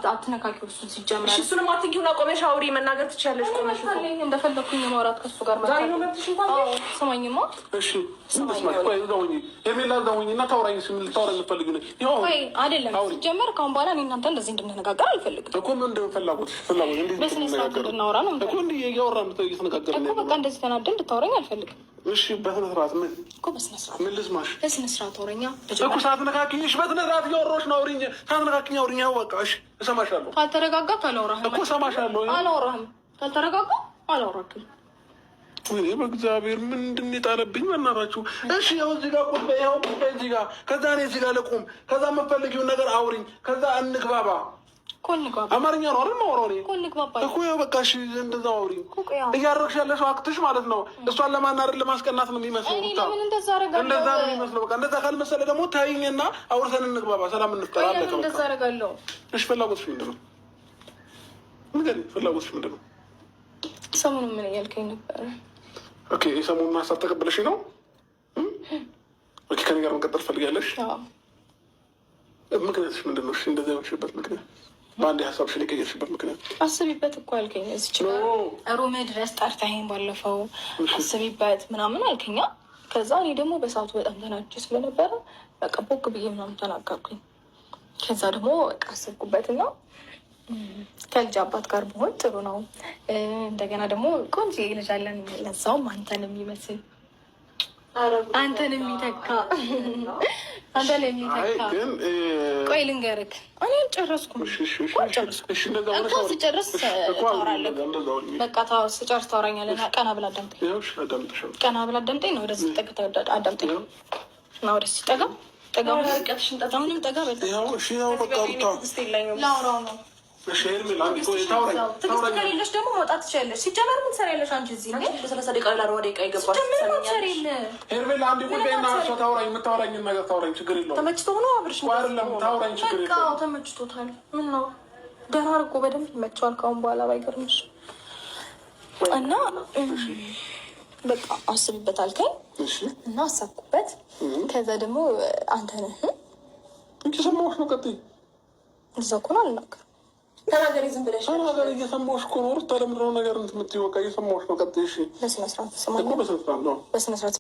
አትነካኪው እሱን ሲጀምር እሺ እሱንም አትንኪውና ቆመሽ አውሪ መናገር ትችያለሽ። ቆመሽ እንደፈለኩኝ ማውራት ከሱ ጋር ዛሬ ነው መጥሽ እንኳን ሰማኝማ። እሺ እና ታውራኝ ታውራኝ ልፈልግ ነው አይደለም ሲጀመር ካሁን በኋላ እኔ እናንተ እንደዚህ እንድንነጋገር አልፈልግም እኮ ምን እንደፈላጎት በስነ ስርዓት እንድናወራ ነው እኮ እንዲህ እያወራን እየተነጋገርን ነው። በቃ እንደዚህ ተናደን እንድታወራኝ አልፈልግም። እሺ በስነ ስርዓት ምን እኮ በስነ ስርዓት ምን ልስማሽ? በስነ ስርዓት አውረኛ እኮ ሳትነካኪኝሽ በስነ ስርዓት እያወራሁሽ ነው። አውሪኝ ሳትነካኪኝ አውሪኝ። በቃ እሺ እሰማሻለሁ። ካልተረጋጋህ አላወራህም እኮ እሰማሻለሁ። አላወራህም ካልተረጋጋህ አላወራህም። እኔ በእግዚአብሔር ምንድን የጣለብኝ በእናታችሁ። እሺ ያው እዚህ ጋር ቁም በይ፣ ያው ቁም በይ እዚህ ጋር። ከዛ እኔ እዚህ ጋር ልቁም። ከዛ የምትፈልጊውን ነገር አውሪኝ። ከዛ እንግባባ። አማርኛ ነው አይደል የማወራው እኔ እኮ። ያው በቃ እሺ እንደዛው አውሪኝ። እያደረግሽ ያለሽው አክትሽ ማለት ነው እሷን ለማናደድ ለማስቀናት ነው የሚመስለው። እንደዛ ነው የሚመስለው። በቃ እንደዛ ካልመሰለ ደግሞ ታይኝና አውርተን እንግባባ፣ ሰላም እንፍጠር። አለቀ በቃ። እሺ ፍላጎትሽ ምንድን ነው? ንገሪኝ፣ ፍላጎትሽ ምንድን ነው? ሰሞኑን ምን እያልከኝ ነበረ? ኦኬ የሰሞኑን ሀሳብ ተቀበለሽ ነው? ኦኬ ከኔ ጋር መቀጠል ፈልጊያለሽ? ምክንያትሽ ምንድን ነው? እሺ እንደዚያ የሆንሽበት ምክንያት በአንድ ሀሳብሽን የቀየርሽበት ምክንያት? አስቢበት እኮ አልከኝ። እዚች ሩም ድረስ ጠርተኸኝ ባለፈው አስቢበት ምናምን አልከኛ። ከዛ እኔ ደግሞ በሰዓቱ በጣም ተናድጄ ስለነበረ በቃ ቦግ ብዬ ምናምን ተናገርኩኝ። ከዛ ደግሞ በቃ አስብኩበትና ከልጅ አባት ጋር ብሆን ጥሩ ነው። እንደገና ደግሞ ቆንጆ ልጅ አለን፣ ለዛውም አንተን የሚመስል አንተን የሚተካ አንተን የሚተካ። ቆይ ልንገርህ፣ እኔ አልጨረስኩም እኮ። ስጨርስ ታወራለህ። በቃ ስጨርስ ታወራኛለህ። ቀና ብላ አዳምጠኝ፣ ቀና ብላ አዳምጠኝ ነው። ወደዚህ ጠጋ አዳምጠኝ እና ወደዚህ ጠጋ ጠጋ፣ አሁንም ጠጋ በቃ ላውራው ነው። ትክክለሽ ደግሞ መውጣት ትችላለሽ። ሲጀመር ምን ትሰሪያለሽ አንቺ እዚህ? በሰላሳ ደቂቃ ላርባ ደቂቃ ይገባል። ሄርሜላ አንድ ጉዳይና እሷ ታውራኝ፣ የምታወራኝን ነገር ታውራኝ፣ ችግር የለውም። ተመችቶ ሆኖ አብርሽ አይደለም ታውራኝ፣ ችግር የለውም። ተመችቶታል። ምን ነው ደህና አድርጎ በደንብ ይመቸዋል ካሁን በኋላ ባይገርምሽ። እና በቃ አስብበት አልከኝ እና አሳብኩበት። ከዛ ደግሞ አንተ ነህ ሰማሁሽ ነው። ቀጥይ። እዛ እኮ ነው አልናገርም። ተናገሪ ዝም ብለሽ ተናገሪ። እየሰማሁሽ እኮ ነው። ተለምዶ ነገር የምትይው በቃ እየሰማሁሽ ነው። ቀጥይ። እሺ በስነ ስርዓት ነው። በስነ ስርዓት